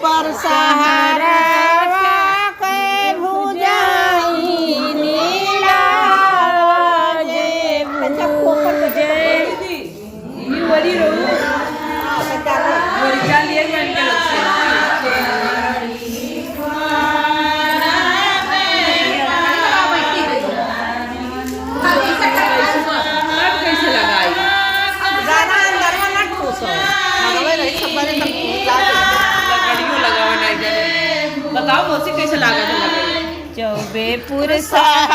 पर सहारा के भुजाई नीलावाजे भुजे बड़ी रहू बड़ी चालिए में के कैसे लगाई गाना अंदर में ना ठोसो लगवे रही सब बड़े सब लगावा नहीं जाने बताओ मौसी कैसे लगा था चौबेपुर सहारा